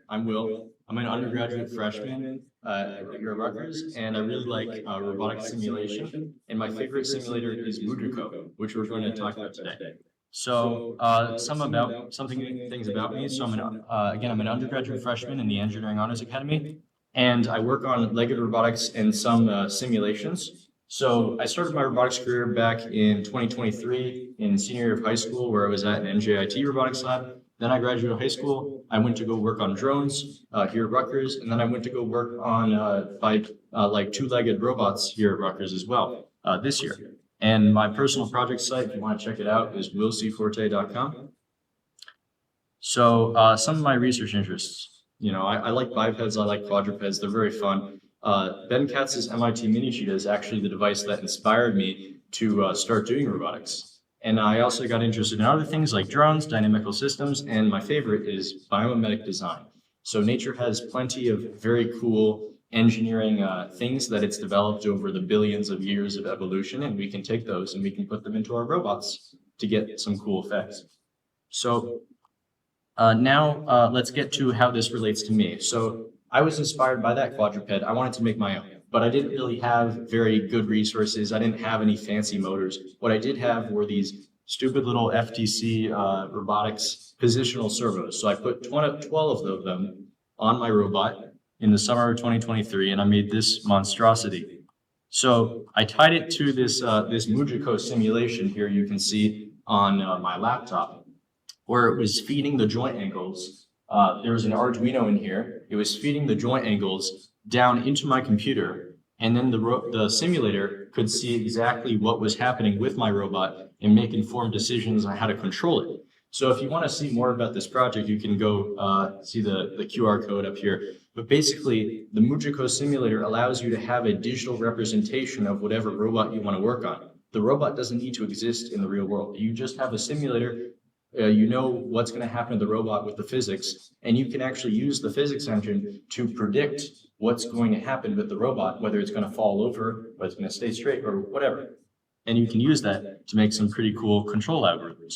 I'm Will. I'm an undergraduate freshman here at Rutgers, and I really like robotic simulation. And my favorite simulator is MuJoCo, which we're going to talk about today. So, things about me. So, I'm an undergraduate freshman in the Engineering Honors Academy, and I work on legged robotics and some simulations. So, I started my robotics career back in 2023 in senior year of high school, where I was at an NJIT robotics lab. Then I graduated high school. I went to go work on drones here at Rutgers, and then I went to go work on like two-legged robots here at Rutgers as well this year. And my personal project site, if you want to check it out, is willcforte.com. So some of my research interests, I like bipeds, I like quadrupeds, they're very fun. Ben Katz's MIT mini cheetah is actually the device that inspired me to start doing robotics. And I also got interested in other things like drones, dynamical systems, and my favorite is biomimetic design. So nature has plenty of very cool engineering things that it's developed over the billions of years of evolution, and we can take those and we can put them into our robots to get some cool effects. So now let's get to how this relates to me. So I was inspired by that quadruped. I wanted to make my own, but I didn't really have very good resources. I didn't have any fancy motors. What I did have were these stupid little FTC robotics positional servos. So I put 12 of them on my robot in the summer of 2023, and I made this monstrosity. So I tied it to this MuJoCo simulation here you can see on my laptop, where it was feeding the joint angles. There was an Arduino in here. It was feeding the joint angles down into my computer, and then the simulator could see exactly what was happening with my robot and make informed decisions on how to control it. So if you want to see more about this project, you can go see the QR code up here. But basically, the MuJoCo simulator allows you to have a digital representation of whatever robot you want to work on. The robot doesn't need to exist in the real world. You just have a simulator. You know what's going to happen to the robot with the physics, and you can actually use the physics engine to predict what's going to happen with the robot, whether it's going to fall over, whether it's going to stay straight, or whatever. And you can use that to make some pretty cool control algorithms.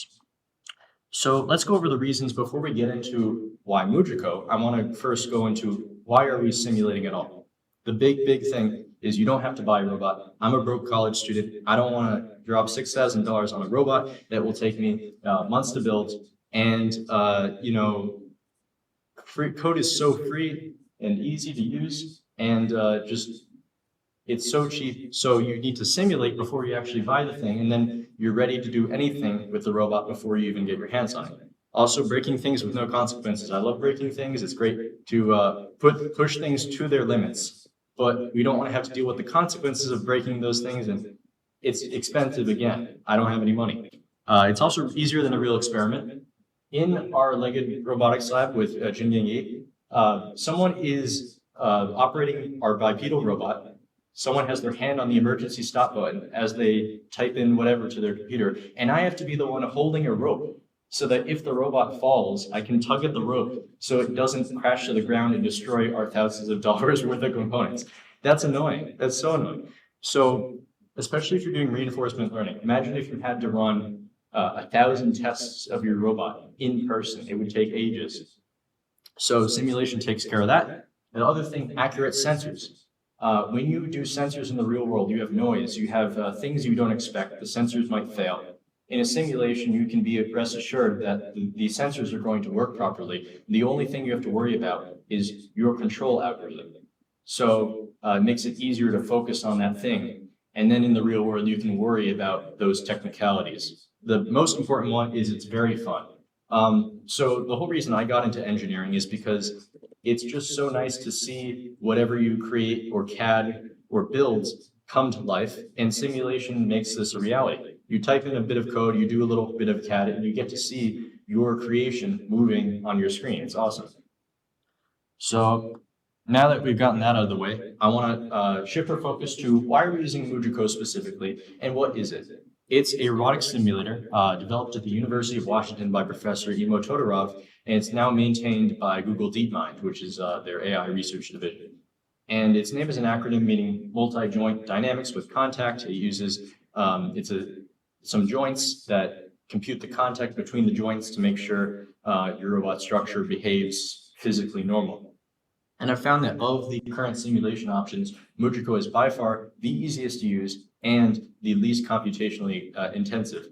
So let's go over the reasons before we get into why MuJoCo. I want to first go into why are we simulating at all. The big thing is you don't have to buy a robot. I'm a broke college student. I don't want to drop $6,000 on a robot that will take me months to build. And, free code is so free and easy to use, and it's so cheap. So you need to simulate before you actually buy the thing, and then you're ready to do anything with the robot before you even get your hands on it. Also, breaking things with no consequences. I love breaking things. It's great to push things to their limits, but we don't want to have to deal with the consequences of breaking those things, and it's expensive again. I don't have any money. It's also easier than a real experiment. In our legged robotics lab with Jingyang Yi, someone is operating our bipedal robot. Someone has their hand on the emergency stop button as they type in whatever to their computer, and I have to be the one holding a rope so that if the robot falls, I can tug at the rope so it doesn't crash to the ground and destroy our thousands of dollars worth of components. That's annoying. That's so annoying. So, especially if you're doing reinforcement learning, imagine if you had to run 1,000 tests of your robot in person. It would take ages. So simulation takes care of that. And the other thing, accurate sensors. When you do sensors in the real world, you have noise, you have things you don't expect. The sensors might fail. In a simulation, you can be rest assured that the sensors are going to work properly. The only thing you have to worry about is your control algorithm. So it makes it easier to focus on that thing. And then in the real world, you can worry about those technicalities. The most important one is it's very fun. So the whole reason I got into engineering is because it's just so nice to see whatever you create or CAD or build come to life, and simulation makes this a reality. You type in a bit of code, you do a little bit of CAD, and you get to see your creation moving on your screen. It's awesome. So now that we've gotten that out of the way, I want to shift our focus to why are we using MuJoCo specifically, and what is it? It's a robotics simulator developed at the University of Washington by Professor Imo Todorov, and it's now maintained by Google DeepMind, which is their AI research division. And its name is an acronym meaning multi-joint dynamics with contact. It uses some joints that compute the contact between the joints to make sure your robot structure behaves physically normal. And I found that of the current simulation options, MuJoCo is by far the easiest to use and the least computationally intensive.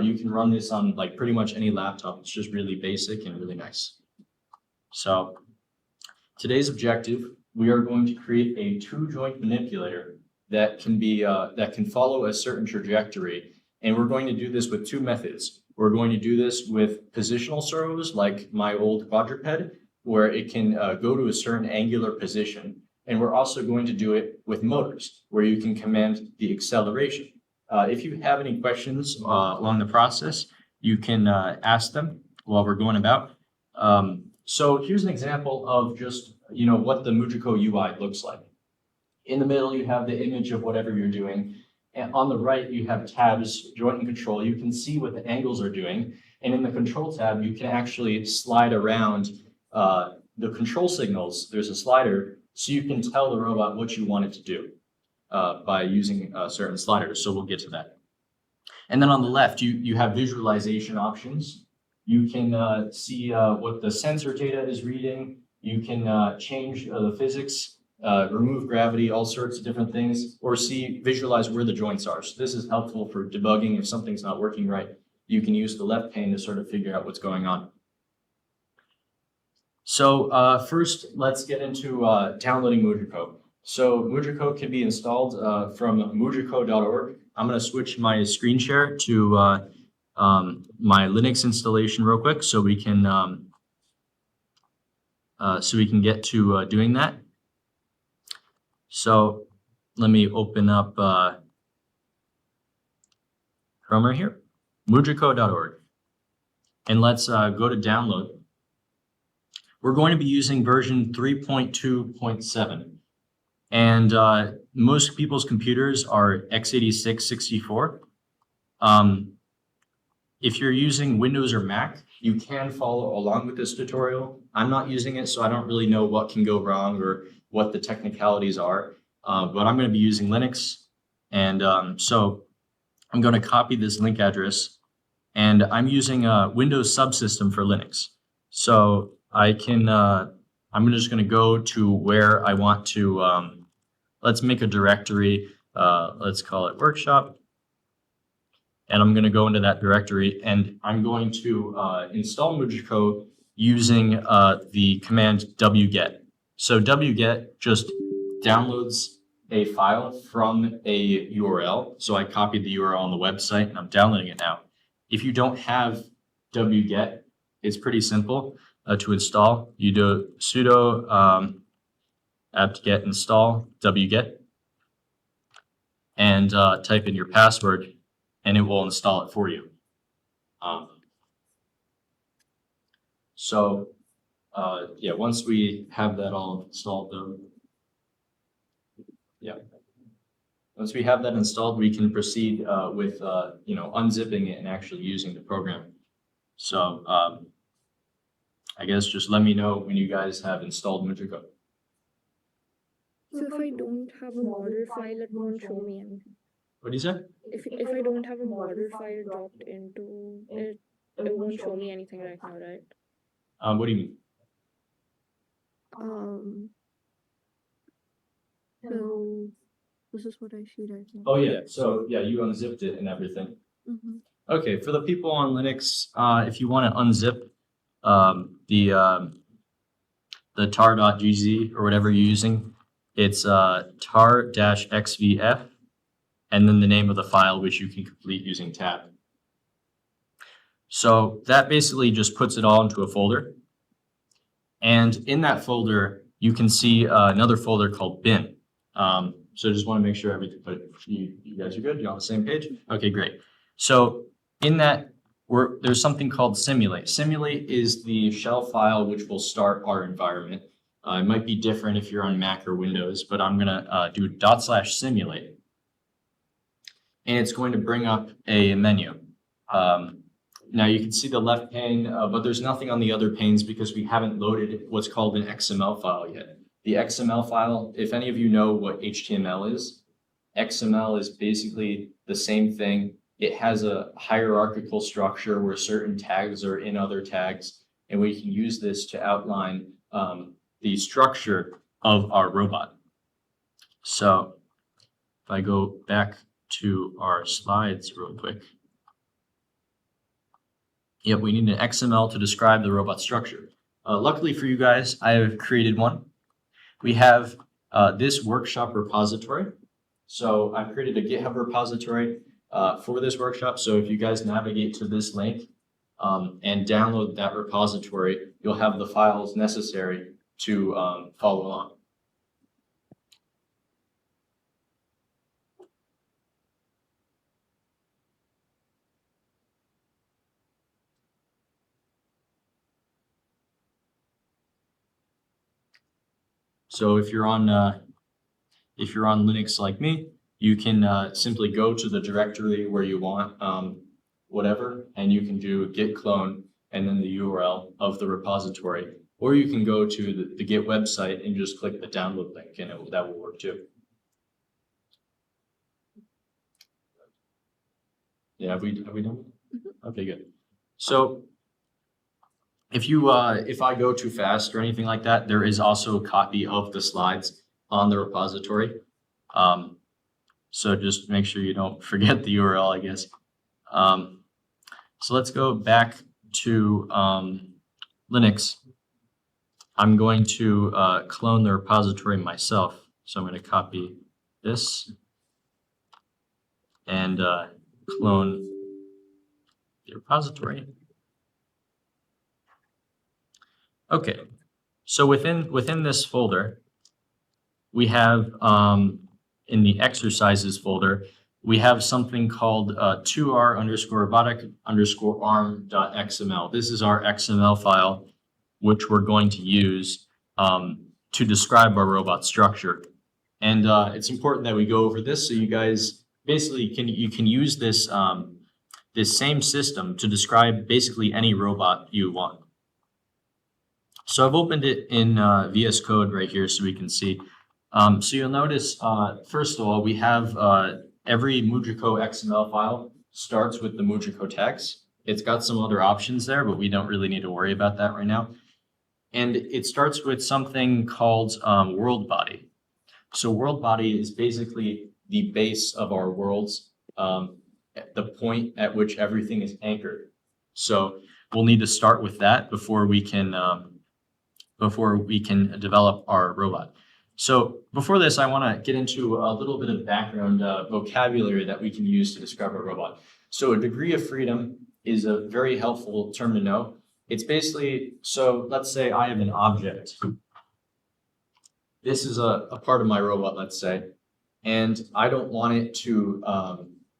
You can run this on like pretty much any laptop. It's just really basic and really nice. So today's objective, we are going to create a two-joint manipulator that can follow a certain trajectory. And we're going to do this with two methods. We're going to do this with positional servos, like my old quadruped, where it can go to a certain angular position. And we're also going to do it with motors, where you can command the acceleration. If you have any questions along the process, you can ask them while we're going about. So here's an example of just, what the MuJoCo UI looks like. In the middle, you have the image of whatever you're doing. And on the right, you have tabs, joint and control. You can see what the angles are doing. And in the control tab, you can actually slide around the control signals. There's a slider, so you can tell the robot what you want it to do by using certain sliders. So we'll get to that. And then on the left, you have visualization options. You can see what the sensor data is reading. You can change the physics, remove gravity, all sorts of different things, or visualize where the joints are. So this is helpful for debugging if something's not working right. You can use the left pane to sort of figure out what's going on. So first, let's get into downloading MuJoCo. So MuJoCo can be installed from MuJoCo.org. I'm going to switch my screen share to my Linux installation real quick, so we can get to doing that. So let me open up Chrome right here, MuJoCo.org, and let's go to download. We're going to be using version 3.2.7, and most people's computers are x86 64. If you're using Windows or Mac, you can follow along with this tutorial. I'm not using it, so I don't really know what can go wrong or what the technicalities are, but I'm going to be using Linux, and so I'm going to copy this link address, and I'm using a Windows subsystem for Linux. So I can, I'm just going to go to where I want to, let's make a directory, let's call it workshop. And I'm going to go into that directory, and I'm going to install MuJoCo using the command wget. So wget just downloads a file from a URL. So I copied the URL on the website, and I'm downloading it now. If you don't have wget, it's pretty simple to install. You do sudo apt-get install wget, and type in your password, and it will install it for you. Yeah, once we have that all installed, though, once we have that installed, we can proceed with unzipping it and actually using the program. So I guess just let me know when you guys have installed MuJoCo. So if I don't have a model file, it won't show me anything. What do you say? If I don't have a model file dropped into it, it won't show me anything right now, right? What do you mean? So this is what I see right now. Oh yeah, so yeah, you unzipped it and everything. Mm-hmm. Okay, for the people on Linux, if you want to unzip the tar.gz or whatever you're using, it's tar-xvf, and then the name of the file, which you can complete using tab. So that basically just puts it all into a folder. And in that folder, you can see another folder called bin. So just want to make sure everything, but you guys are good? You're on the same page? Okay, great. So in that, there's something called simulate. Simulate is the shell file which will start our environment. It might be different if you're on Mac or Windows, but I'm going to do /simulate. And it's going to bring up a menu. Now you can see the left pane, but there's nothing on the other panes because we haven't loaded what's called an XML file yet. The XML file, if any of you know what HTML is, XML is basically the same thing. It has a hierarchical structure where certain tags are in other tags, and we can use this to outline the structure of our robot. So if I go back to our slides real quick. Yep, we need an XML to describe the robot structure. Luckily for you guys, I have created one. We have this workshop repository. So I've created a GitHub repository for this workshop. So if you guys navigate to this link and download that repository, you'll have the files necessary to follow along. So if you're on Linux like me, you can simply go to the directory where you want whatever, and you can do git clone and then the URL of the repository, or you can go to the Git website and just click the download link, and that will work too. Yeah, have we done? Mm-hmm. Okay, good. So if I go too fast or anything like that, there is also a copy of the slides on the repository. So just make sure you don't forget the URL, I guess. So let's go back to Linux. I'm going to clone the repository myself. So I'm going to copy this and clone the repository. Okay, so within this folder, we have in the exercises folder, we have something called 2r_robotic_arm.xml. This is our XML file, which we're going to use to describe our robot structure. And it's important that we go over this so you guys basically can use this this same system to describe basically any robot you want. So I've opened it in VS Code right here so we can see. So you'll notice, first of all, we have every MuJoCo XML file starts with the MuJoCo tags. It's got some other options there, but we don't really need to worry about that right now. And it starts with something called world body. So world body is basically the base of our worlds, the point at which everything is anchored. So we'll need to start with that before we can develop our robot. So before this, I want to get into a little bit of background vocabulary that we can use to describe a robot. So a degree of freedom is a very helpful term to know. It's basically, so let's say I have an object. This is a part of my robot, let's say, and I don't want it to,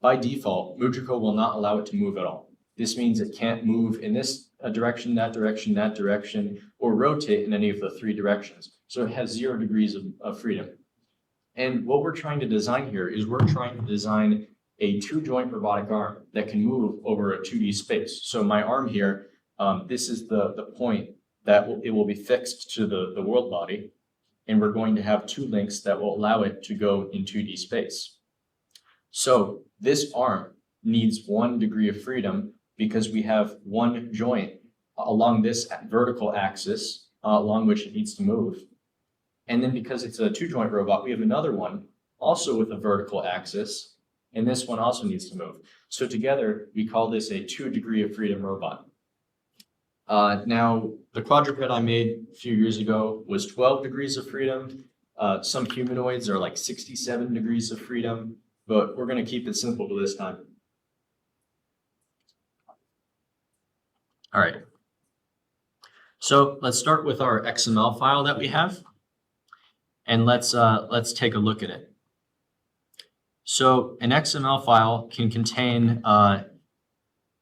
by default, MuJoCo will not allow it to move at all. This means it can't move in this direction, that direction, or rotate in any of the three directions. So it has 0 degrees of freedom. And what we're trying to design here is we're trying to design a 2-joint robotic arm that can move over a 2D space. So my arm here, this is the point that it will be fixed to the world body, and we're going to have 2 links that will allow it to go in 2D space. So this arm needs 1 degree of freedom because we have 1 joint along this vertical axis along which it needs to move. And then because it's a 2-joint robot, we have another one also with a vertical axis, and this one also needs to move. So together, we call this a 2 degree of freedom robot. Now, the quadruped I made a few years ago was 12 degrees of freedom. Some humanoids are like 67 degrees of freedom, but we're going to keep it simple to this time. All right. So let's start with our XML file that we have, and let's take a look at it. So an XML file can contain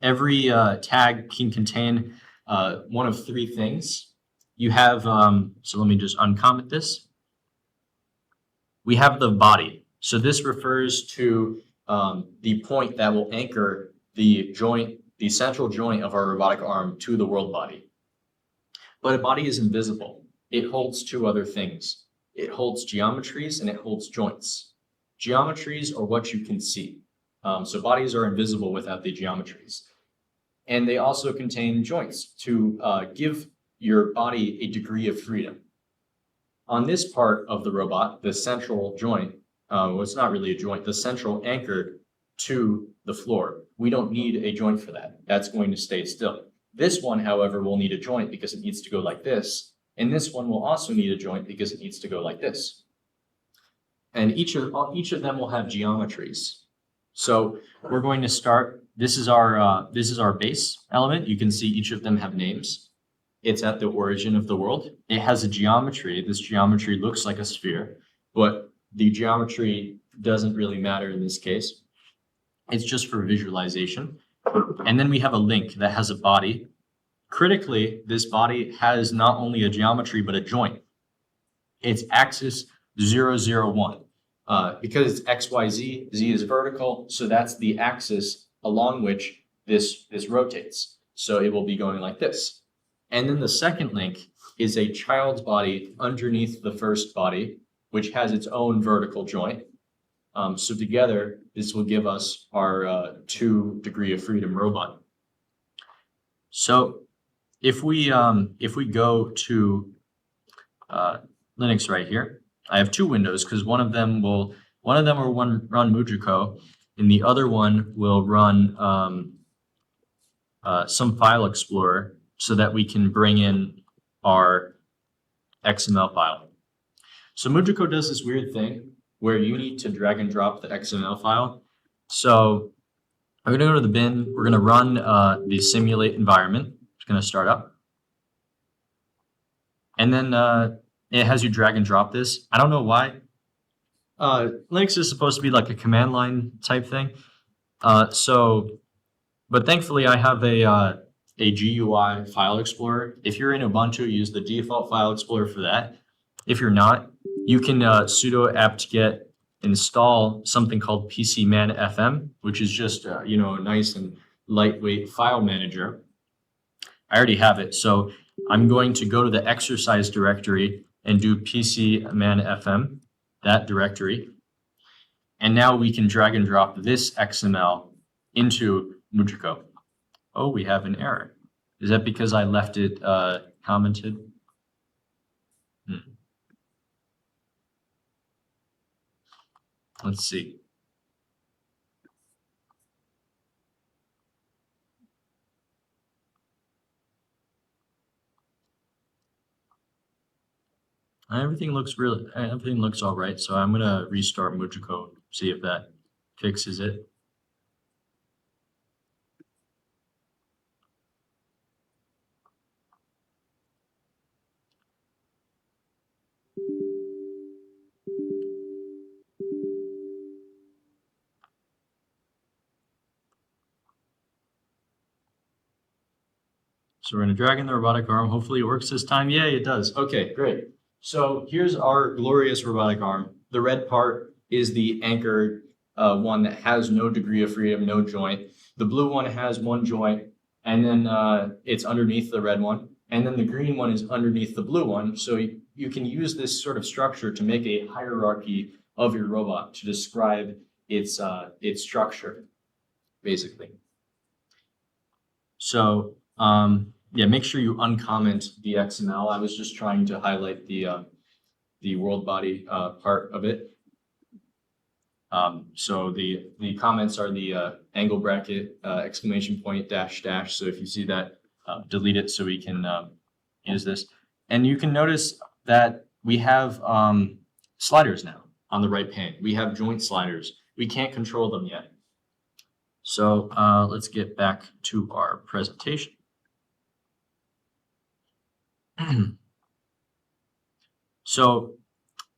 every tag can contain one of 3 things. You have so let me just uncomment this. We have the body. So this refers to the point that will anchor the central joint of our robotic arm to the world body. But a body is invisible. It holds 2 other things. It holds geometries and it holds joints. Geometries are what you can see. So bodies are invisible without the geometries. And they also contain joints to give your body a degree of freedom. On this part of the robot, the central joint, well, it's not really a joint, the central anchored to the floor. We don't need a joint for that. That's going to stay still. This one, however, will need a joint because it needs to go like this. And this one will also need a joint because it needs to go like this. And each of them will have geometries. So we're going to start, this is our base element. You can see each of them have names. It's at the origin of the world. It has a geometry. This geometry looks like a sphere, but the geometry doesn't really matter in this case. It's just for visualization. And then we have a link that has a body. Critically, this body has not only a geometry, but a joint. It's axis 0, 0, 1. Because it's X, Y, Z, Z is vertical, so that's the axis along which this rotates. So it will be going like this. And then the second link is a child's body underneath the first body, which has its own vertical joint. So together, this will give us our 2 degree of freedom robot. So if we go to Linux right here, I have 2 windows because one of them will run MuJoCo, and the other one will run some file explorer so that we can bring in our XML file. So MuJoCo does this weird thing where you need to drag and drop the XML file. So I'm going to go to the bin. We're going to run the simulate environment. It's going to start up. And then it has you drag and drop this. I don't know why. Linux is supposed to be like a command line type thing. But thankfully I have a GUI file explorer. If you're in Ubuntu, use the default file explorer for that. If you're not, you can sudo apt-get install something called PCManFM, which is just a nice and lightweight file manager. I already have it, so I'm going to go to the exercise directory and do PCManFM, that directory. And now we can drag and drop this XML into MuJoCo. Oh, we have an error. Is that because I left it commented? Let's see. Everything looks all right. So I'm gonna restart MuJoCo, see if that fixes it. So we're going to drag in the robotic arm. Hopefully it works this time. Yay, it does. Okay, great. So here's our glorious robotic arm. The red part is the anchored one that has no degree of freedom, no joint. The blue one has 1 joint, and then it's underneath the red one. And then the green one is underneath the blue one. So you can use this sort of structure to make a hierarchy of your robot to describe its structure, basically. So yeah, make sure you uncomment the XML. I was just trying to highlight the world body part of it. So the comments are the angle bracket, exclamation point, dash, dash. So if you see that, delete it so we can use this. And you can notice that we have sliders now on the right pane. We have joint sliders. We can't control them yet. So let's get back to our presentation. So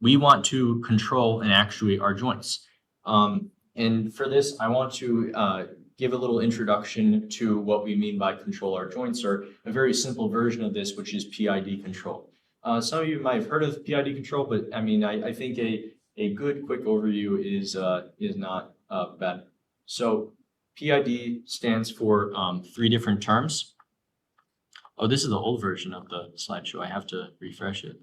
we want to control and actuate our joints. And for this, I want to give a little introduction to what we mean by control our joints, or a very simple version of this, which is PID control. Some of you might have heard of PID control, but I mean, I think a good quick overview is not bad. So PID stands for 3 different terms. Oh, this is the old version of the slideshow. I have to refresh it.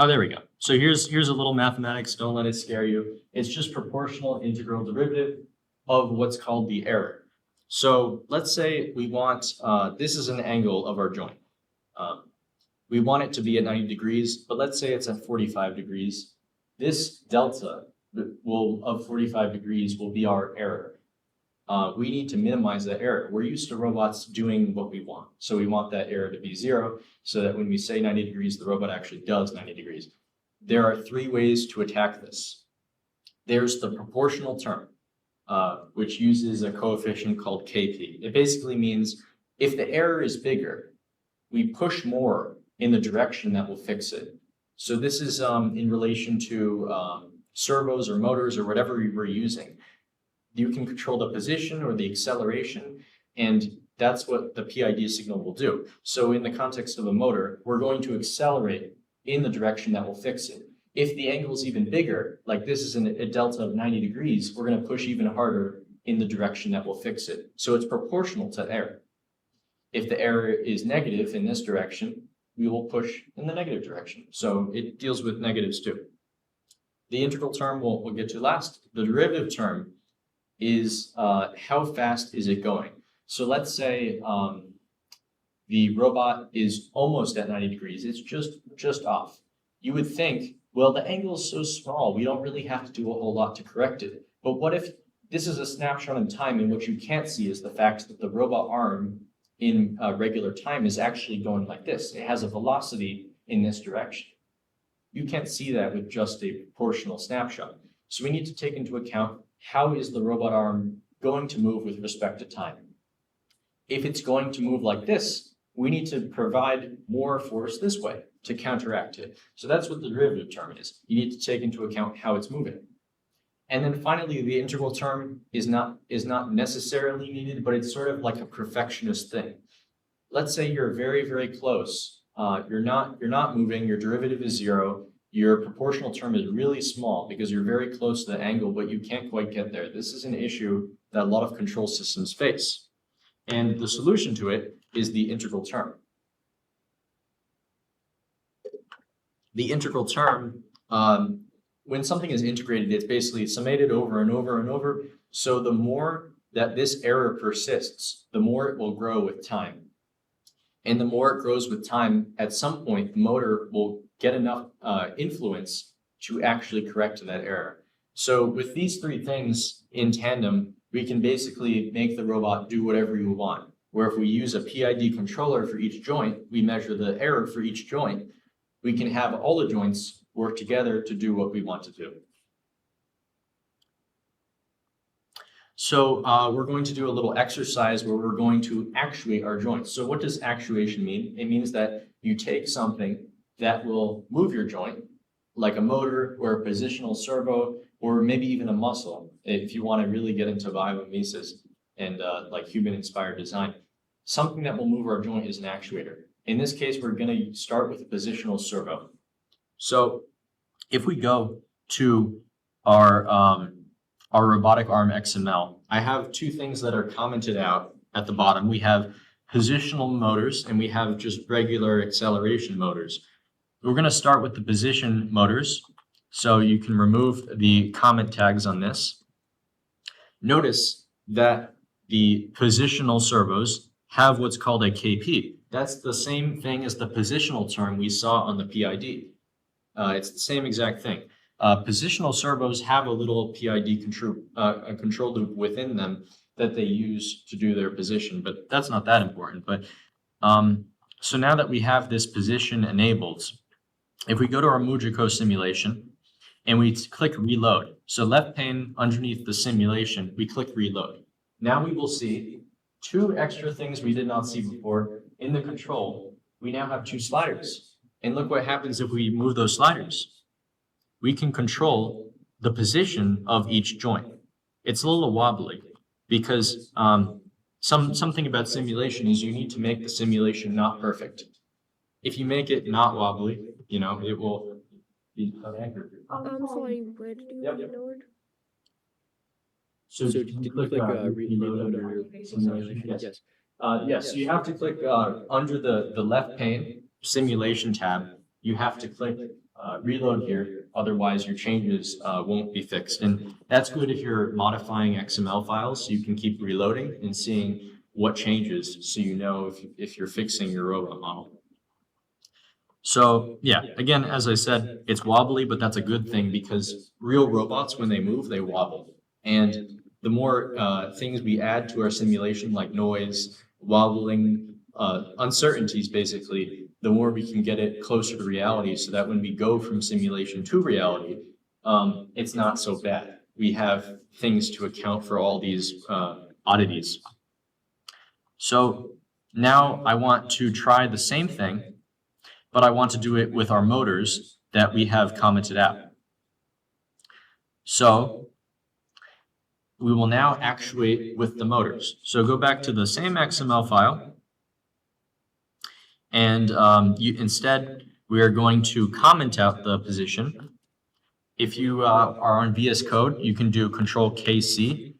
Oh, there we go. So here's a little mathematics. Don't let it scare you. It's just proportional integral derivative of what's called the error. So let's say we want, this is an angle of our joint. We want it to be at 90 degrees, but let's say it's at 45 degrees. This delta of 45 degrees will be our error. We need to minimize that error. We're used to robots doing what we want. So we want that error to be 0 so that when we say 90 degrees, the robot actually does 90 degrees. There are 3 ways to attack this. There's the proportional term, which uses a coefficient called Kp. It basically means if the error is bigger, we push more in the direction that will fix it. So this is in relation to servos or motors or whatever we're using. You can control the position or the acceleration, and that's what the PID signal will do. So in the context of a motor, we're going to accelerate in the direction that will fix it. If the angle is even bigger, like this is a delta of 90 degrees, we're going to push even harder in the direction that will fix it. So it's proportional to error. If the error is negative in this direction, we will push in the negative direction. So it deals with negatives too. The integral term we'll get to last. The derivative term is how fast is it going? So let's say the robot is almost at 90 degrees. It's just off. You would think, well, the angle is so small, we don't really have to do a whole lot to correct it. But what if this is a snapshot in time, and what you can't see is the fact that the robot arm in regular time is actually going like this. It has a velocity in this direction. You can't see that with just a proportional snapshot. So we need to take into account how is the robot arm going to move with respect to time. If it's going to move like this, we need to provide more force this way to counteract it. So that's what the derivative term is. You need to take into account how it's moving. And then finally, the integral term is not necessarily needed, but it's sort of like a perfectionist thing. Let's say you're very, very close. You're not moving, your derivative is 0. Your proportional term is really small because you're very close to the angle, but you can't quite get there. This is an issue that a lot of control systems face. And the solution to it is the integral term. The integral term, when something is integrated, it's basically summated over and over and over. So the more that this error persists, the more it will grow with time. And the more it grows with time, at some point, the motor will get enough influence to actually correct that error. So with these 3 things in tandem, we can basically make the robot do whatever we want. Where if we use a PID controller for each joint, we measure the error for each joint, we can have all the joints work together to do what we want to do. So we're going to do a little exercise where we're going to actuate our joints. So what does actuation mean? It means that you take something that will move your joint, like a motor or a positional servo, or maybe even a muscle, if you want to really get into biomimesis and like human-inspired design. Something that will move our joint is an actuator. In this case, we're going to start with a positional servo. So if we go to our robotic arm XML, I have 2 things that are commented out at the bottom. We have positional motors and we have just regular acceleration motors. We're going to start with the position motors. So you can remove the comment tags on this. Notice that the positional servos have what's called a KP. That's the same thing as the positional term we saw on the PID. It's the same exact thing. Positional servos have a little PID control loop within them that they use to do their position, but that's not that important. But so now that we have this position enabled, if we go to our MuJoCo simulation and we click reload, so left pane underneath the simulation, we click reload. Now we will see 2 extra things we did not see before. In the control, we now have 2 sliders. And look what happens if we move those sliders. We can control the position of each joint. It's a little wobbly because something about simulation is you need to make the simulation not perfect. If you make it not wobbly, it will be accurate. I'm sorry, where did you reload? So did you click reload under your simulation? Yes. Yes, so you have to click under the left pane simulation tab. You have to click reload here. Otherwise, your changes won't be fixed. And that's good if you're modifying XML files, so you can keep reloading and seeing what changes, so you know if you're fixing your robot model. So yeah, again, as I said, it's wobbly, but that's a good thing because real robots, when they move, they wobble. And the more things we add to our simulation, like noise, wobbling, uncertainties, basically, the more we can get it closer to reality so that when we go from simulation to reality, it's not so bad. We have things to account for all these oddities. So now I want to try the same thing, but I want to do it with our motors that we have commented out. So we will now actuate with the motors. So go back to the same XML file, and instead we are going to comment out the position. If you are on VS Code, you can do Control KC,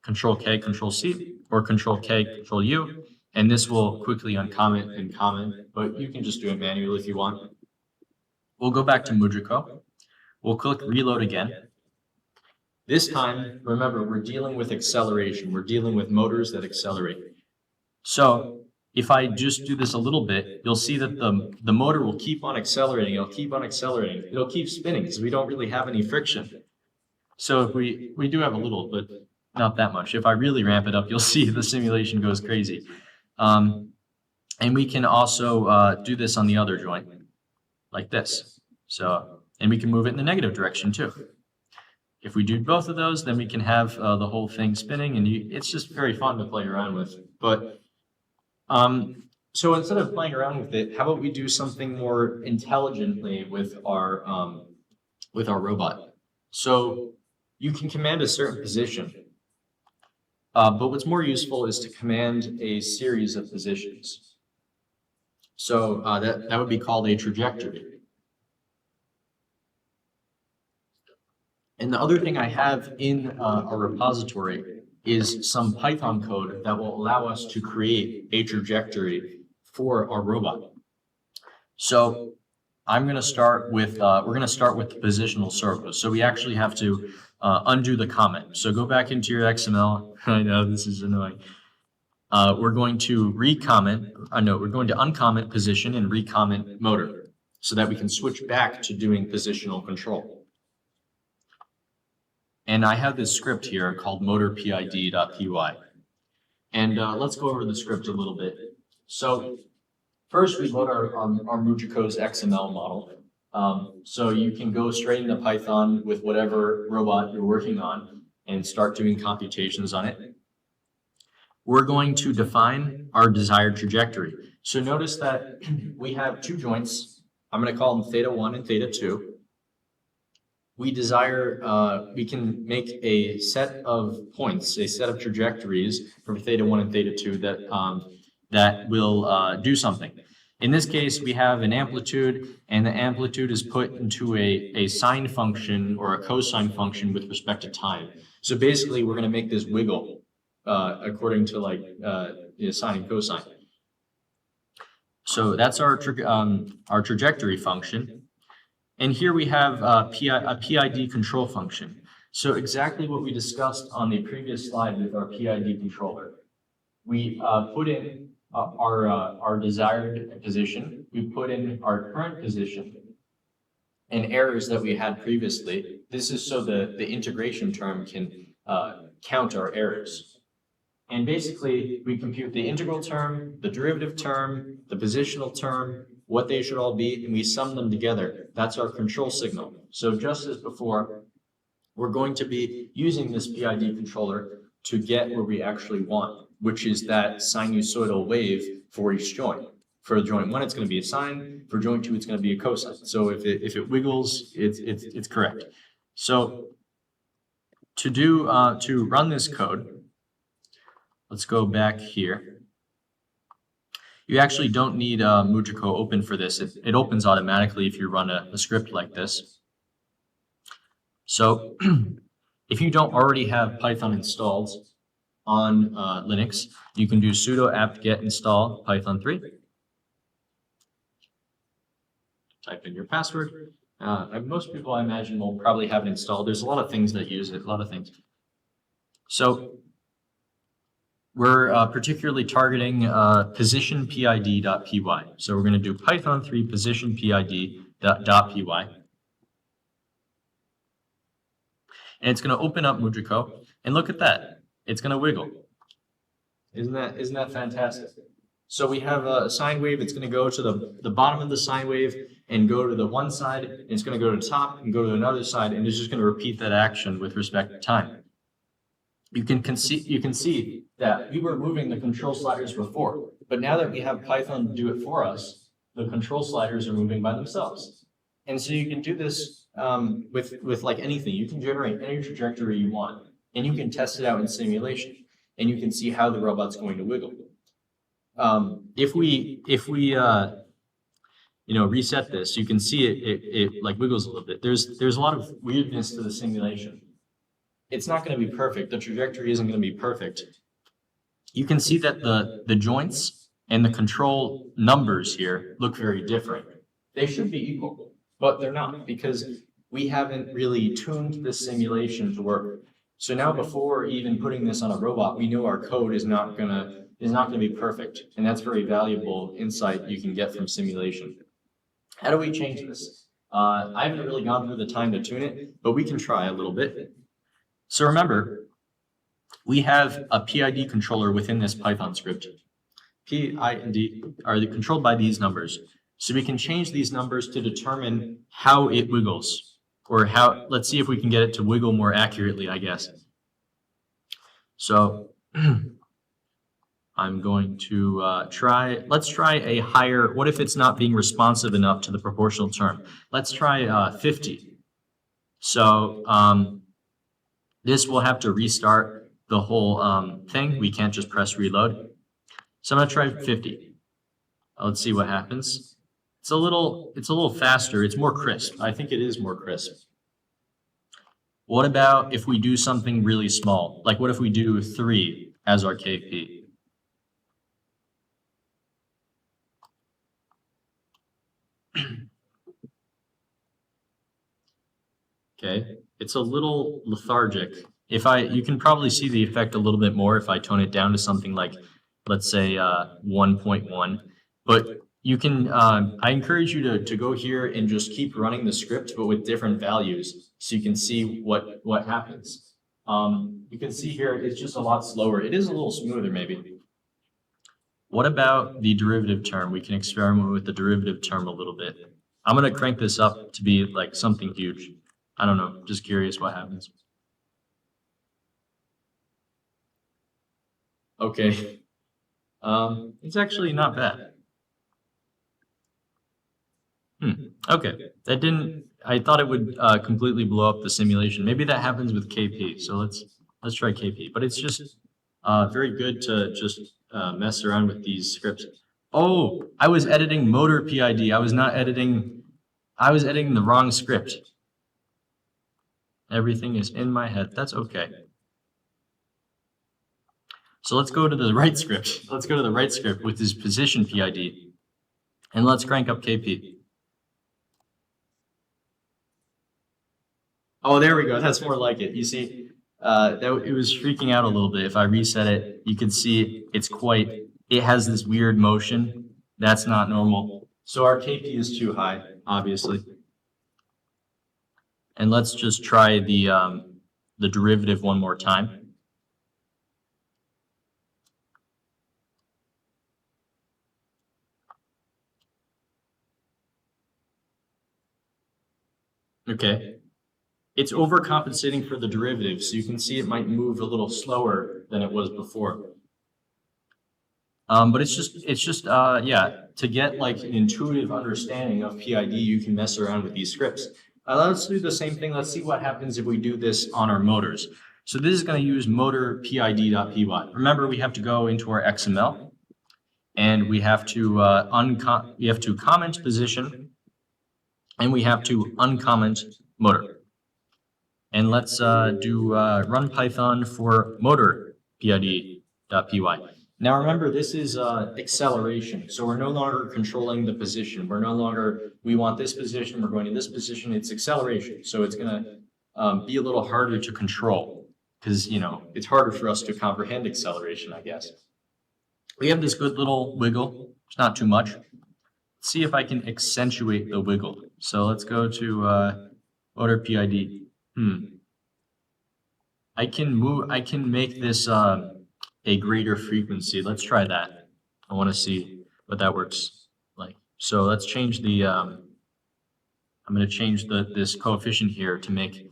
Control K, Control C, or Control K, Control U, and this will quickly uncomment and comment, but you can just do it manually if you want. We'll go back to MuJoCo. We'll click Reload again. This time, remember, we're dealing with acceleration. We're dealing with motors that accelerate. So if I just do this a little bit, you'll see that the motor will keep on accelerating. It'll keep on accelerating. It'll keep spinning because we don't really have any friction. So if we do have a little, but not that much. If I really ramp it up, you'll see the simulation goes crazy. And we can also do this on the other joint, like this. So, and we can move it in the negative direction too. If we do both of those, then we can have the whole thing spinning, and it's just very fun to play around with. But so instead of playing around with it, how about we do something more intelligently with our robot? So you can command a certain position, but what's more useful is to command a series of positions. So that would be called a trajectory. And the other thing I have in our repository is some Python code that will allow us to create a trajectory for our robot. So I'm going to start with, we're going to start with the positional circle. So we actually have to undo the comment. So go back into your XML. I know this is annoying. We're going to recomment, we're going to uncomment position and recomment motor so that we can switch back to doing positional control. And I have this script here called motorpid.py. And let's go over the script a little bit. So first we load our MuJoCo's XML model. So you can go straight into Python with whatever robot you're working on and start doing computations on it. We're going to define our desired trajectory. So notice that we have two joints. I'm going to call them theta 1 and theta 2. We desire, we can make a set of points, a set of trajectories for theta 1 and theta 2 that will do something. In this case, we have an amplitude, and the amplitude is put into a sine function or a cosine function with respect to time. So basically, we're going to make this wiggle according to like sine and cosine. So that's our trajectory function. And here we have a PID control function. So exactly what we discussed on the previous slide with our PID controller. We put in our desired position, we put in our current position, and errors that we had previously. This is so the integration term can count our errors. And basically, we compute the integral term, the derivative term, the positional term, what they should all be, and we sum them together. That's our control signal. So just as before, we're going to be using this PID controller to get where we actually want, which is that sinusoidal wave for each joint. For joint 1, it's going to be a sine. For joint 2, it's going to be a cosine. So if it wiggles, it's correct. So to run this code, let's go back here. You actually don't need MuJoCo open for this. It opens automatically if you run a script like this. So if you don't already have Python installed on Linux, you can do sudo apt-get install python 3. type in your password. Most people, I imagine, will probably have it installed. There's a lot of things that use it, a lot of things. So we're particularly targeting position PID.py. So we're going to do Python 3 position PID.py. And it's going to open up MuJoCo, and look at that. It's going to wiggle. Isn't that fantastic? So we have a sine wave. It's going to go to the bottom of the sine wave and go to the one side. And it's going to go to the top and go to another side, and it's just going to repeat that action with respect to time. You can see that we were moving the control sliders before, but now that we have Python do it for us, the control sliders are moving by themselves. And so you can do this with like anything. You can generate any trajectory you want, and you can test it out in simulation, and you can see how the robot's going to wiggle. If we reset this, you can see it like wiggles a little bit. There's a lot of weirdness to the simulation. It's not going to be perfect. The trajectory isn't going to be perfect. You can see that the joints and the control numbers here look very different. They should be equal, but they're not, because we haven't really tuned this simulation to work. So now, before even putting this on a robot, we know our code is not gonna be perfect, and that's very valuable insight you can get from simulation. How do we change this? I haven't really gone through the time to tune it, but we can try a little bit. So remember, we have a PID controller within this Python script. P, I, and D are controlled by these numbers. So we can change these numbers to determine how it wiggles, or how, let's see if we can get it to wiggle more accurately, I guess. So I'm going to let's try a higher, what if it's not being responsive enough to the proportional term? Let's try 50. So this will have to restart the whole thing. We can't just press reload. So I'm going to try 50. Let's see what happens. It's a little faster. It's more crisp. I think it is more crisp. What about if we do something really small? Like what if we do 3 as our KP? Okay, it's a little lethargic. You can probably see the effect a little bit more if I tone it down to something like, let's say 1.1. But you can, I encourage you to go here and just keep running the script, but with different values, so you can see what happens. You can see here, it's just a lot slower. It is a little smoother, maybe. What about the derivative term? We can experiment with the derivative term a little bit. I'm going to crank this up to be like something huge. I don't know, just curious what happens. Okay. It's actually not bad. Okay, that didn't, I thought it would completely blow up the simulation. Maybe that happens with KP, so let's try KP. But it's just very good to just mess around with these scripts. Oh, I was editing motor PID. I was editing the wrong script. Everything is in my head. That's okay. So let's go to the right script. Let's go to the right script with this position PID. And let's crank up KP. Oh, there we go. That's more like it. You see, it was freaking out a little bit. If I reset it, you can see it has this weird motion. That's not normal. So our KP is too high, obviously. And let's just try the derivative one more time. Okay. It's overcompensating for the derivative, so you can see it might move a little slower than it was before. But it's just yeah, to get like an intuitive understanding of PID, you can mess around with these scripts. Let's do the same thing. Let's see what happens if we do this on our motors. So this is going to use motor PID.py. Remember, we have to go into our XML, and we have to comment position, and we have to uncomment motor. And let's do run Python for motor PID.py. Now remember, this is acceleration. So we're no longer controlling the position. We're no longer, we want this position, we're going to this position. It's acceleration. So it's going to be a little harder to control because, you know, it's harder for us to comprehend acceleration, I guess. We have this good little wiggle. It's not too much. Let's see if I can accentuate the wiggle. So let's go to motor PID. I can make this a greater frequency. Let's try that. I want to see what that works like. So let's change the, I'm going to change this coefficient here to make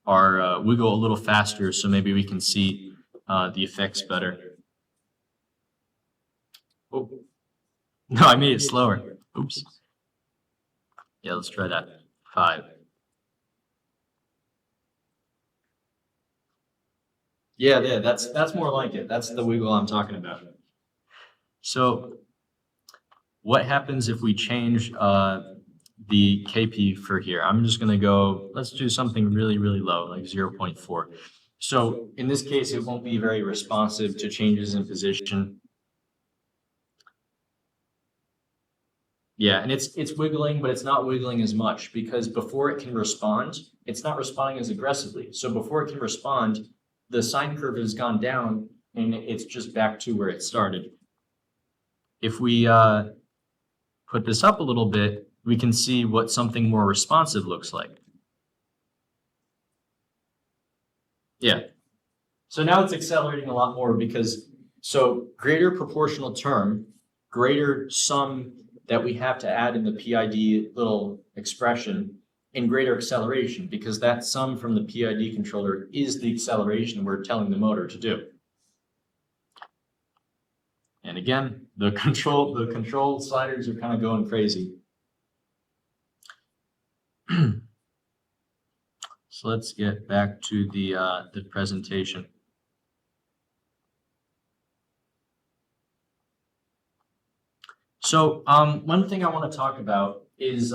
our wiggle a little faster so maybe we can see the effects better. Oh, no, I made it slower. Oops. Yeah, let's try that. 5. Yeah, that's more like it. That's the wiggle I'm talking about. So what happens if we change the KP for here? I'm just going to go, let's do something really, really low, like 0.4. So in this case, it won't be very responsive to changes in position. Yeah, and it's wiggling, but it's not wiggling as much because before it can respond, it's not responding as aggressively. So before it can respond, the sine curve has gone down and it's just back to where it started. If we put this up a little bit, we can see what something more responsive looks like. Yeah. So now it's accelerating a lot more because, so greater proportional term, greater sum that we have to add in the PID little expression, and greater acceleration, because that sum from the PID controller is the acceleration we're telling the motor to do. And again, the control sliders are kind of going crazy. So let's get back to the presentation. So one thing I want to talk about is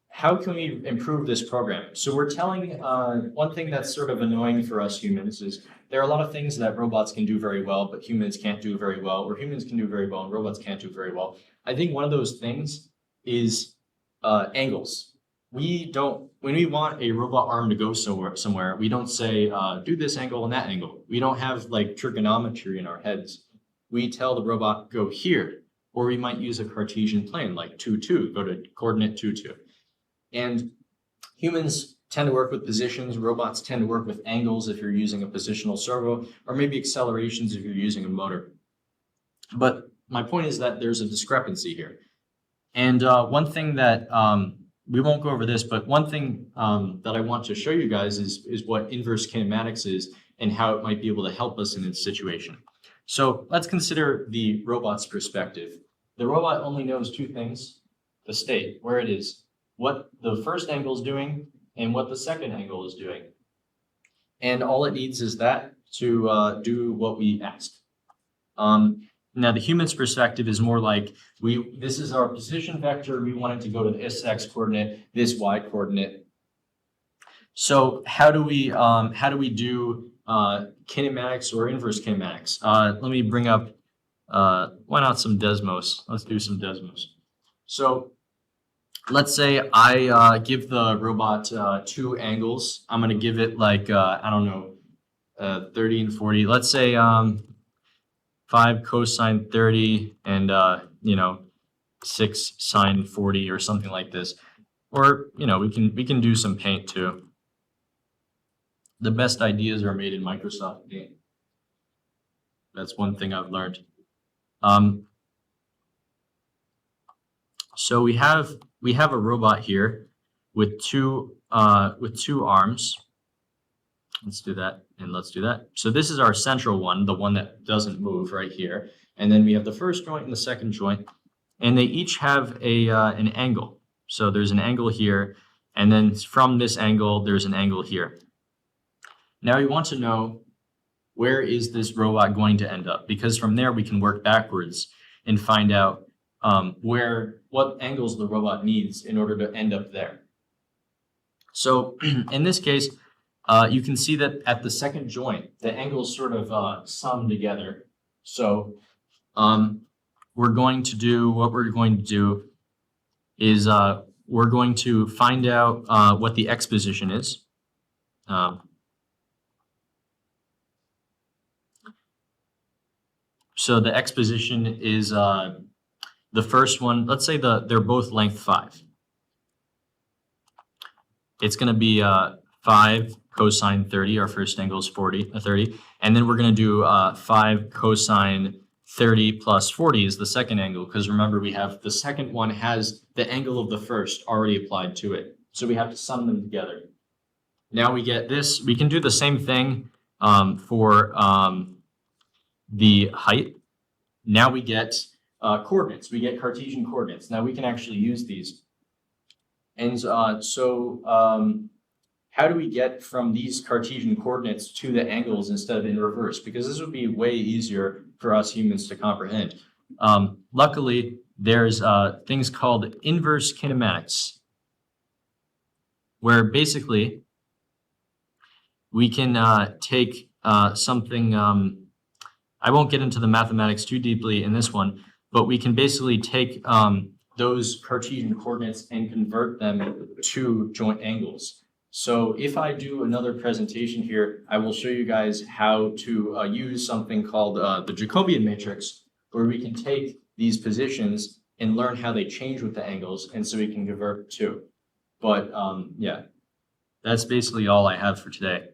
how can we improve this program? So we're telling, one thing that's sort of annoying for us humans is there are a lot of things that robots can do very well, but humans can't do very well, or humans can do very well and robots can't do very well. I think one of those things is angles. When we want a robot arm to go somewhere, we don't say, do this angle and that angle. We don't have like trigonometry in our heads. We tell the robot, go here. Or we might use a Cartesian plane like 2, 2, go to coordinate 2, 2. And humans tend to work with positions, robots tend to work with angles if you're using a positional servo, or maybe accelerations if you're using a motor. But my point is that there's a discrepancy here. And one thing that, we won't go over this, but one thing that I want to show you guys is what inverse kinematics is and how it might be able to help us in this situation. So let's consider the robot's perspective. The robot only knows 2 things: the state, where it is, what the first angle is doing, and what the second angle is doing. And all it needs is that to do what we asked. Now the human's perspective is more like, this is our position vector, we want it to go to this x coordinate, this y coordinate. So how do we do kinematics or inverse kinematics? Let me bring up, why not some Desmos? Let's do some Desmos. So let's say I give the robot 2 angles. I'm going to give it like, I don't know, 30 and 40. Let's say 5 cosine 30 and, you know, 6 sine 40 or something like this. Or, you know, we can do some paint too. The best ideas are made in Microsoft Paint. That's one thing I've learned. So we have a robot here with two arms. Let's do that and let's do that. So this is our central one, the one that doesn't move right here. And then we have the first joint and the second joint, and they each have an angle. So there's an angle here, and then from this angle, there's an angle here. Now we want to know, where is this robot going to end up? Because from there we can work backwards and find out what angles the robot needs in order to end up there. So in this case, you can see that at the second joint, the angles sort of sum together. So what we're going to do is we're going to find out what the x position is. So the x position is the first one. Let's say they're both length 5. It's going to be 5 cosine 30. Our first angle is 30. And then we're going to do 5 cosine 30 plus 40 is the second angle, because remember we have the second one has the angle of the first already applied to it. So we have to sum them together. Now we get this. We can do the same thing for the height. Now we get coordinates. We get Cartesian coordinates. Now we can actually use these. And how do we get from these Cartesian coordinates to the angles instead of in reverse? Because this would be way easier for us humans to comprehend. Luckily, there's things called inverse kinematics, where basically we can take something, I won't get into the mathematics too deeply in this one, but we can basically take those Cartesian coordinates and convert them to joint angles. So if I do another presentation here, I will show you guys how to use something called the Jacobian matrix, where we can take these positions and learn how they change with the angles, and so we can convert to. But yeah, that's basically all I have for today.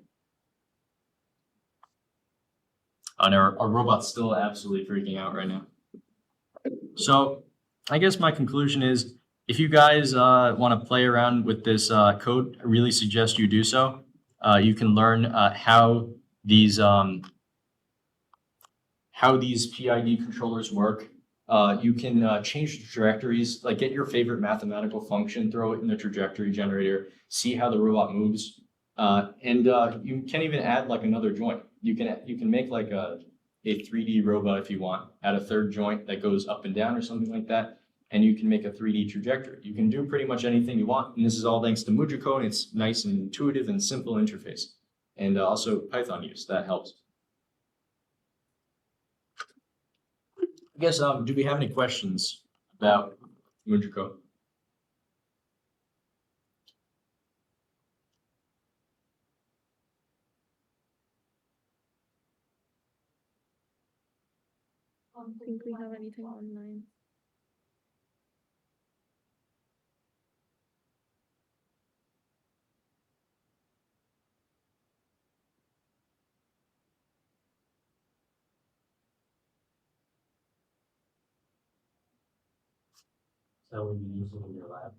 And our robot's still absolutely freaking out right now. So I guess my conclusion is, if you guys want to play around with this code, I really suggest you do so. You can learn how these PID controllers work. You can change the trajectories, like get your favorite mathematical function, throw it in the trajectory generator, see how the robot moves, and you can even add like another joint. You can make like a 3D robot if you want, add a third joint that goes up and down or something like that, and you can make a 3D trajectory. You can do pretty much anything you want, and this is all thanks to MuJoCo, and it's nice and intuitive and simple interface. And also Python use, that helps. I guess, do we have any questions about MuJoCo? I don't think we have anything online. That would be using in your lab.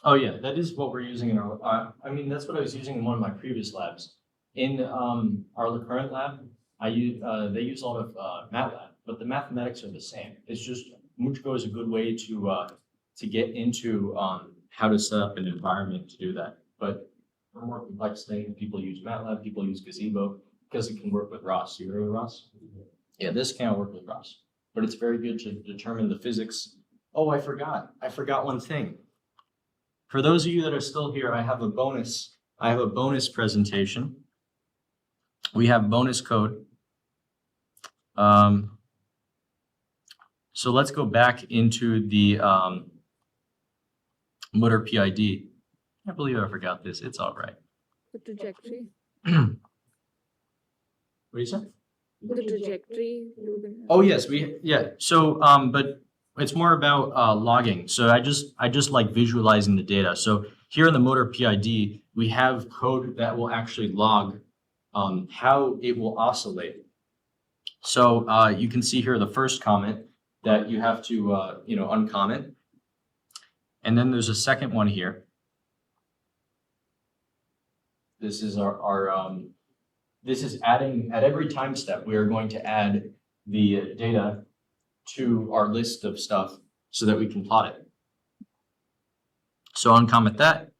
Oh yeah, that is what we're using in our. I mean, that's what I was using in one of my previous labs. In our current lab, they use a lot of MATLAB, but the mathematics are the same. It's just MuJoCo is a good way to get into how to set up an environment to do that. But for more complex things, people use MATLAB, people use Gazebo because it can work with ROS. You heard of ROS? Yeah, this can't work with ROS, but it's very good to determine the physics. Oh, I forgot one thing. For those of you that are still here, I have a bonus presentation. We have bonus code. So let's go back into the motor PID. I believe I forgot this. It's all right. The trajectory. What do you say? The trajectory. Oh yes, So but it's more about logging. So I just like visualizing the data. So here in the motor PID, we have code that will actually log how it will oscillate. So you can see here the first comment that you have to uncomment, and then there's a second one here. This is this is adding at every time step. We are going to add the data to our list of stuff so that we can plot it. So uncomment that,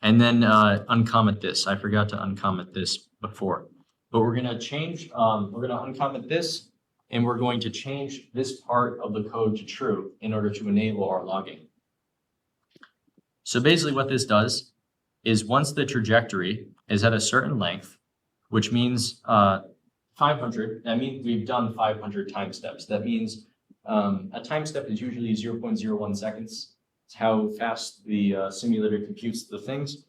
and then uncomment this. I forgot to uncomment this before, but we're going to change. We're going to uncomment this, and we're going to change this part of the code to true in order to enable our logging. So basically what this does is once the trajectory is at a certain length, which means 500, that means we've done 500 time steps. That means a time step is usually 0.01 seconds. It's how fast the simulator computes the things.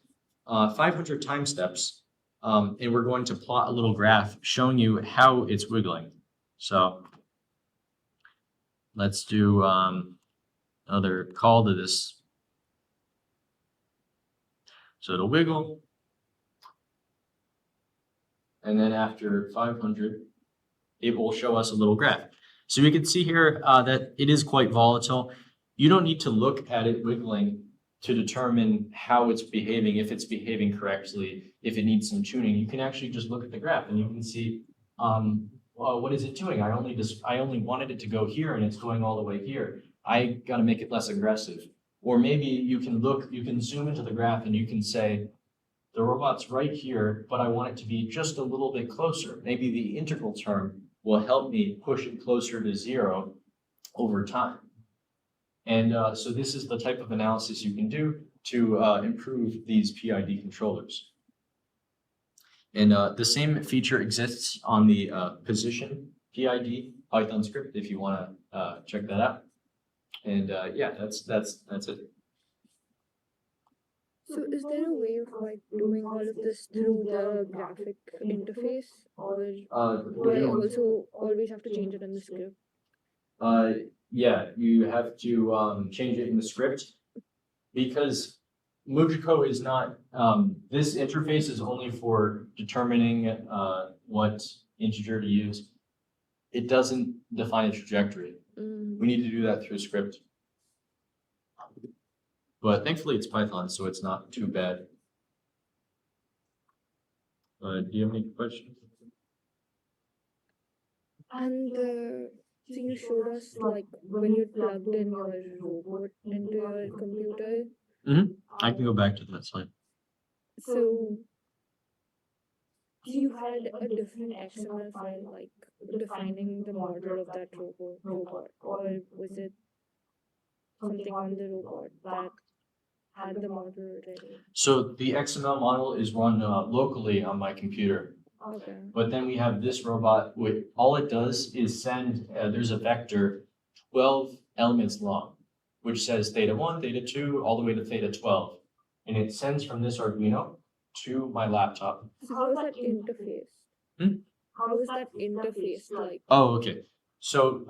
500 time steps, and we're going to plot a little graph showing you how it's wiggling. So let's do another call to this. So it'll wiggle. And then after 500, it will show us a little graph. So we can see here that it is quite volatile. You don't need to look at it wiggling to determine how it's behaving, if it's behaving correctly, if it needs some tuning. You can actually just look at the graph and you can see, well, what is it doing? I only wanted it to go here and it's going all the way here. I got to make it less aggressive. Or maybe you can zoom into the graph and you can say, the robot's right here, but I want it to be just a little bit closer. Maybe the integral term will help me push it closer to 0 over time. And so this is the type of analysis you can do to improve these PID controllers. And the same feature exists on the position PID Python script if you want to check that out. And yeah, that's it. So is there a way of like doing all of this through the graphic interface, or do I also always have to change it in the script? Yeah, you have to change it in the script because MuJoCo is not, this interface is only for determining what integer to use. It doesn't define a trajectory. We need to do that through script. But thankfully it's Python, so it's not too bad. Do you have any questions? And so you showed us like when you plugged in your robot into your computer. I can go back to that slide. So you had a different XML file like defining the model of that robot, or was it something on the robot that had the model already? So the XML model is run locally on my computer. Okay. But then we have this robot, with all it does is send, there's a vector 12 elements long, which says theta 1, theta 2, all the way to theta 12. And it sends from this Arduino to my laptop. So how is that interface? How is that interface like? Oh, okay. So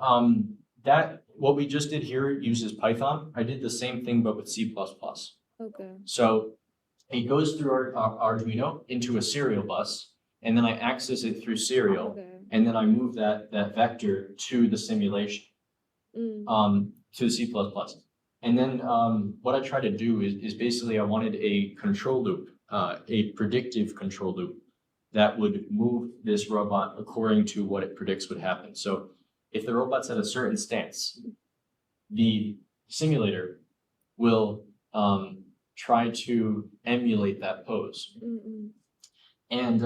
what we just did here uses Python. I did the same thing, but with C++. Okay. So it goes through our Arduino into a serial bus, and then I access it through serial, Okay. and then I move that vector to the simulation, to the C++. And then what I try to do is basically I wanted a control loop, a predictive control loop that would move this robot according to what it predicts would happen. So if the robot's at a certain stance, the simulator will try to emulate that pose. And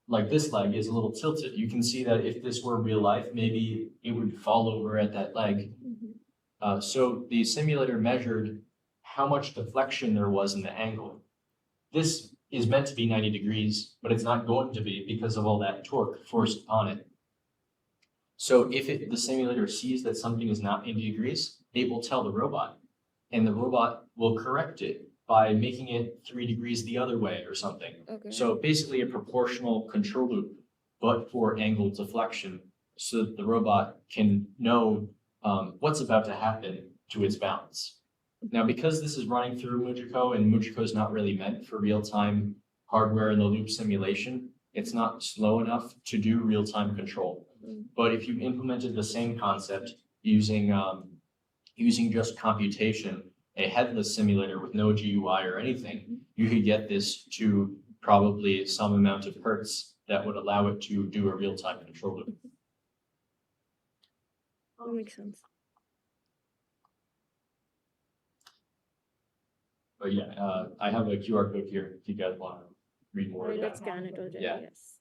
like this leg is a little tilted. You can see that if this were real life, maybe it would fall over at that leg. So the simulator measured how much deflection there was in the angle. This is meant to be 90 degrees, but it's not going to be because of all that torque forced upon it. So if the simulator sees that something is not 90 degrees, it will tell the robot, and the robot will correct it by making it 3 degrees the other way or something. Okay. So basically a proportional control loop, but for angle deflection, so that the robot can know what's about to happen to its balance. Now, because this is running through MuJoCo, and MuJoCo is not really meant for real-time hardware in the loop simulation, it's not slow enough to do real-time control. But if you implemented the same concept using just computation, a headless simulator with no GUI or anything, you could get this to probably some amount of hertz that would allow it to do a real-time control loop. That makes sense. But yeah, I have a QR code here if you guys want to read more. Right, let's scan it already. Yeah. Yes.